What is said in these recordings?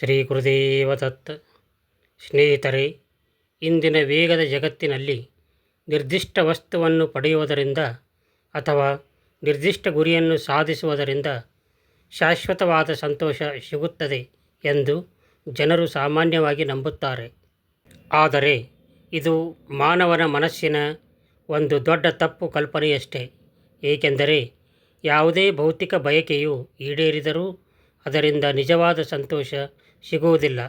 ಶ್ರೀ ಗುರುದೇವ ದತ್ತ. ಸ್ನೇಹಿತರೆ, ಇಂದಿನ ವೇಗದ ಜಗತ್ತಿನಲ್ಲಿ ನಿರ್ದಿಷ್ಟ ವಸ್ತುವನ್ನು ಪಡೆಯುವುದರಿಂದ ಅಥವಾ ನಿರ್ದಿಷ್ಟ ಗುರಿಯನ್ನು ಸಾಧಿಸುವುದರಿಂದ ಶಾಶ್ವತವಾದ ಸಂತೋಷ ಸಿಗುತ್ತದೆ ಎಂದು ಜನರು ಸಾಮಾನ್ಯವಾಗಿ ನಂಬುತ್ತಾರೆ. ಆದರೆ ಇದು ಮಾನವನ ಮನಸ್ಸಿನ ಒಂದು ದೊಡ್ಡ ತಪ್ಪು ಕಲ್ಪನೆಯಷ್ಟೇ. ಏಕೆಂದರೆ ಯಾವುದೇ ಭೌತಿಕ ಬಯಕೆಯು ಈಡೇರಿದರೂ ಅದರಿಂದ ನಿಜವಾದ ಸಂತೋಷ ಸಿಗುವುದಿಲ್ಲ.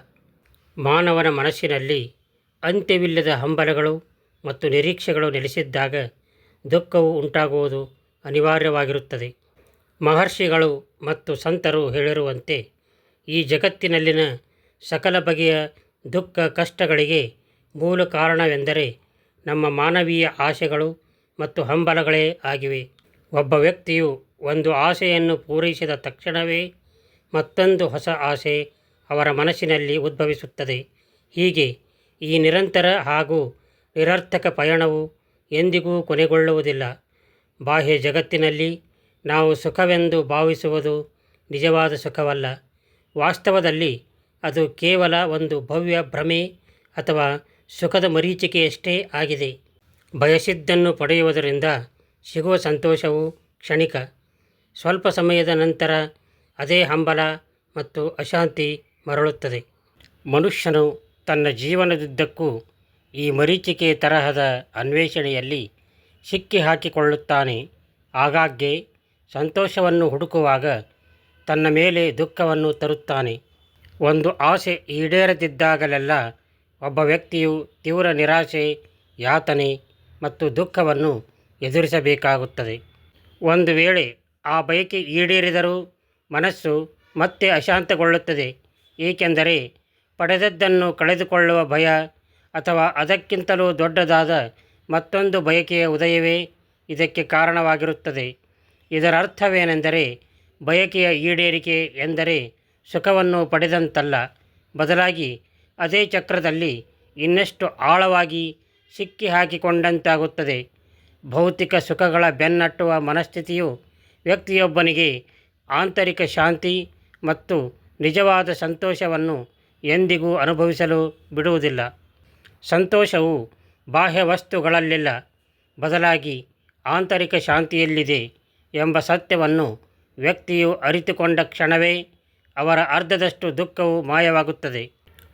ಮಾನವನ ಮನಸ್ಸಿನಲ್ಲಿ ಅಂತ್ಯವಿಲ್ಲದ ಹಂಬಲಗಳು ಮತ್ತು ನಿರೀಕ್ಷೆಗಳು ನೆಲೆಸಿದ್ದಾಗ ದುಃಖವು ಉಂಟಾಗುವುದು ಅನಿವಾರ್ಯವಾಗಿರುತ್ತದೆ. ಮಹರ್ಷಿಗಳು ಮತ್ತು ಸಂತರು ಹೇಳಿರುವಂತೆ, ಈ ಜಗತ್ತಿನಲ್ಲಿನ ಸಕಲ ಬಗೆಯ ದುಃಖ ಕಷ್ಟಗಳಿಗೆ ಮೂಲ ಕಾರಣವೆಂದರೆ ನಮ್ಮ ಮಾನವೀಯ ಆಸೆಗಳು ಮತ್ತು ಹಂಬಲಗಳೇ ಆಗಿವೆ. ಒಬ್ಬ ವ್ಯಕ್ತಿಯು ಒಂದು ಆಸೆಯನ್ನು ಪೂರೈಸಿದ ತಕ್ಷಣವೇ ಮತ್ತೊಂದು ಹೊಸ ಆಸೆ ಅವರ ಮನಸ್ಸಿನಲ್ಲಿ ಉದ್ಭವಿಸುತ್ತದೆ. ಹೀಗೆ ಈ ನಿರಂತರ ಹಾಗೂ ನಿರರ್ಥಕ ಪಯಣವು ಎಂದಿಗೂ ಕೊನೆಗೊಳ್ಳುವುದಿಲ್ಲ. ಬಾಹ್ಯ ಜಗತ್ತಿನಲ್ಲಿ ನಾವು ಸುಖವೆಂದು ಭಾವಿಸುವುದು ನಿಜವಾದ ಸುಖವಲ್ಲ. ವಾಸ್ತವದಲ್ಲಿ ಅದು ಕೇವಲ ಒಂದು ಭವ್ಯ ಭ್ರಮೆ ಅಥವಾ ಸುಖದ ಮರೀಚಿಕೆಯಷ್ಟೇ ಆಗಿದೆ. ಬಯಸಿದ್ದನ್ನು ಪಡೆಯುವುದರಿಂದ ಸಿಗುವ ಸಂತೋಷವು ಕ್ಷಣಿಕ. ಸ್ವಲ್ಪ ಸಮಯದ ನಂತರ ಅದೇ ಹಂಬಲ ಮತ್ತು ಅಶಾಂತಿ ಮರಳುತ್ತದೆ. ಮನುಷ್ಯನು ತನ್ನ ಜೀವನದುದ್ದಕ್ಕೂ ಈ ಮರೀಚಿಕೆ ತರಹದ ಅನ್ವೇಷಣೆಯಲ್ಲಿ ಸಿಕ್ಕಿ ಹಾಕಿಕೊಳ್ಳುತ್ತಾನೆ. ಆಗಾಗ್ಗೆ ಸಂತೋಷವನ್ನು ಹುಡುಕುವಾಗ ತನ್ನ ಮೇಲೆ ದುಃಖವನ್ನು ತರುತ್ತಾನೆ. ಒಂದು ಆಸೆ ಈಡೇರದಿದ್ದಾಗಲೆಲ್ಲ ಒಬ್ಬ ವ್ಯಕ್ತಿಯು ತೀವ್ರ ನಿರಾಶೆ, ಯಾತನೆ ಮತ್ತು ದುಃಖವನ್ನು ಎದುರಿಸಬೇಕಾಗುತ್ತದೆ. ಒಂದು ವೇಳೆ ಆ ಬಯಕೆ ಈಡೇರಿದರೂ ಮನಸ್ಸು ಮತ್ತೆ ಅಶಾಂತಗೊಳ್ಳುತ್ತದೆ. ಏಕೆಂದರೆ ಪಡೆದದ್ದನ್ನು ಕಳೆದುಕೊಳ್ಳುವ ಭಯ ಅಥವಾ ಅದಕ್ಕಿಂತಲೂ ದೊಡ್ಡದಾದ ಮತ್ತೊಂದು ಬಯಕೆಯ ಉದಯವೇ ಇದಕ್ಕೆ ಕಾರಣವಾಗಿರುತ್ತದೆ. ಇದರ ಅರ್ಥವೇನೆಂದರೆ, ಬಯಕೆಯ ಈಡೇರಿಕೆ ಎಂದರೆ ಸುಖವನ್ನು ಪಡೆದಂತಲ್ಲ, ಬದಲಾಗಿ ಅದೇ ಚಕ್ರದಲ್ಲಿ ಇನ್ನಷ್ಟು ಆಳವಾಗಿ ಸಿಕ್ಕಿ ಹಾಕಿಕೊಂಡಂತಾಗುತ್ತದೆ. ಭೌತಿಕ ಸುಖಗಳ ಬೆನ್ನಟ್ಟುವ ಮನಸ್ಥಿತಿಯು ವ್ಯಕ್ತಿಯೊಬ್ಬನಿಗೆ ಆಂತರಿಕ ಶಾಂತಿ ಮತ್ತು ನಿಜವಾದ ಸಂತೋಷವನ್ನು ಎಂದಿಗೂ ಅನುಭವಿಸಲು ಬಿಡುವುದಿಲ್ಲ. ಸಂತೋಷವು ಬಾಹ್ಯ ವಸ್ತುಗಳಲ್ಲಿಲ್ಲ, ಬದಲಾಗಿ ಆಂತರಿಕ ಶಾಂತಿಯಲ್ಲಿದೆ ಎಂಬ ಸತ್ಯವನ್ನು ವ್ಯಕ್ತಿಯು ಅರಿತುಕೊಂಡ ಕ್ಷಣವೇ ಅವರ ಅರ್ಧದಷ್ಟು ದುಃಖವು ಮಾಯವಾಗುತ್ತದೆ.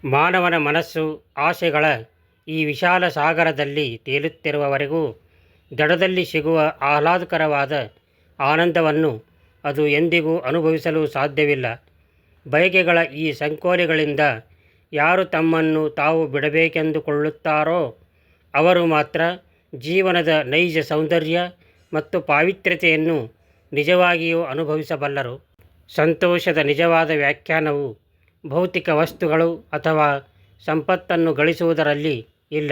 ಮಾನವನ ಮನಸ್ಸು ಆಸೆಗಳ ಈ ವಿಶಾಲ ಸಾಗರದಲ್ಲಿ ತೇಲುತ್ತಿರುವವರೆಗೂ ದಡದಲ್ಲಿ ಸಿಗುವ ಆಹ್ಲಾದಕರವಾದ ಆನಂದವನ್ನು ಅದು ಎಂದಿಗೂ ಅನುಭವಿಸಲು ಸಾಧ್ಯವಿಲ್ಲ. ಬಯಕೆಗಳ ಈ ಸಂಕೋಲೆಗಳಿಂದ ಯಾರು ತಮ್ಮನ್ನು ತಾವು ಬಿಡಬೇಕೆಂದುಕೊಳ್ಳುತ್ತಾರೋ ಅವರು ಮಾತ್ರ ಜೀವನದ ನೈಜ ಸೌಂದರ್ಯ ಮತ್ತು ಪಾವಿತ್ರ್ಯತೆಯನ್ನು ನಿಜವಾಗಿಯೂ ಅನುಭವಿಸಬಲ್ಲರು. ಸಂತೋಷದ ನಿಜವಾದ ವ್ಯಾಖ್ಯಾನವು ಭೌತಿಕ ವಸ್ತುಗಳು ಅಥವಾ ಸಂಪತ್ತನ್ನು ಗಳಿಸುವುದರಲ್ಲಿ ಇಲ್ಲ,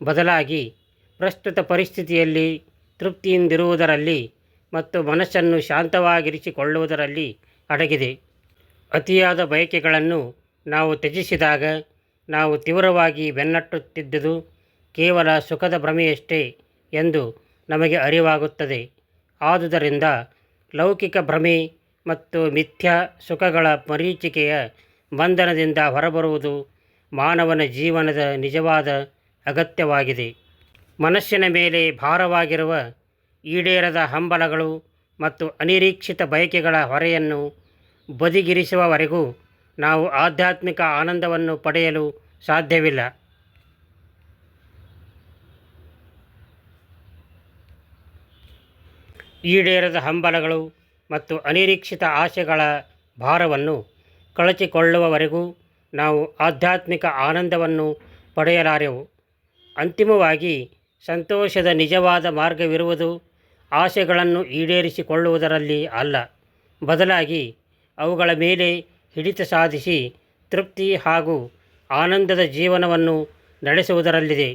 ಬದಲಾಗಿ ಪ್ರಸ್ತುತ ಪರಿಸ್ಥಿತಿಯಲ್ಲಿ ತೃಪ್ತಿಯಿಂದಿರುವುದರಲ್ಲಿ ಮತ್ತು ಮನಸ್ಸನ್ನು ಶಾಂತವಾಗಿರಿಸಿಕೊಳ್ಳುವುದರಲ್ಲಿ ಅಡಗಿದೆ. ಅತಿಯಾದ ಬಯಕೆಗಳನ್ನು ನಾವು ತ್ಯಜಿಸಿದಾಗ ನಾವು ತೀವ್ರವಾಗಿ ಬೆನ್ನಟ್ಟುತ್ತಿದ್ದುದು ಕೇವಲ ಸುಖದ ಭ್ರಮೆಯಷ್ಟೇ ಎಂದು ನಮಗೆ ಅರಿವಾಗುತ್ತದೆ. ಆದುದರಿಂದ ಲೌಕಿಕ ಭ್ರಮೆ ಮತ್ತು ಮಿಥ್ಯಾ ಸುಖಗಳ ಮರೀಚಿಕೆಯ ಬಂಧನದಿಂದ ಹೊರಬರುವುದು ಮಾನವನ ಜೀವನದ ನಿಜವಾದ ಅಗತ್ಯವಾಗಿದೆ. ಮನಸ್ಸಿನ ಮೇಲೆ ಭಾರವಾಗಿರುವ ಈಡೇರದ ಹಂಬಲಗಳು ಮತ್ತು ಅನಿರೀಕ್ಷಿತ ಬಯಕೆಗಳ ಹೊರೆಯನ್ನು ಬದಿಗಿರಿಸುವವರೆಗೂ ನಾವು ಆಧ್ಯಾತ್ಮಿಕ ಆನಂದವನ್ನು ಪಡೆಯಲು ಸಾಧ್ಯವಿಲ್ಲ. ಈಡೇರದ ಹಂಬಲಗಳು ಮತ್ತು ಅನಿರೀಕ್ಷಿತ ಆಸೆಗಳ ಭಾರವನ್ನು ಕಳಚಿಕೊಳ್ಳುವವರೆಗೂ ನಾವು ಆಧ್ಯಾತ್ಮಿಕ ಆನಂದವನ್ನು ಪಡೆಯಲಾರೆವು. ಅಂತಿಮವಾಗಿ ಸಂತೋಷದ ನಿಜವಾದ ಮಾರ್ಗವಿರುವುದು ಆಸೆಗಳನ್ನು ಈಡೇರಿಸಿಕೊಳ್ಳುವುದರಲ್ಲಿ ಅಲ್ಲ, ಬದಲಾಗಿ ಅವುಗಳ ಮೇಲೆ ಹಿಡಿತ ಸಾಧಿಸಿ ತೃಪ್ತಿ ಹಾಗೂ ಆನಂದದ ಜೀವನವನ್ನು ನಡೆಸುವುದರಲ್ಲಿದೆ.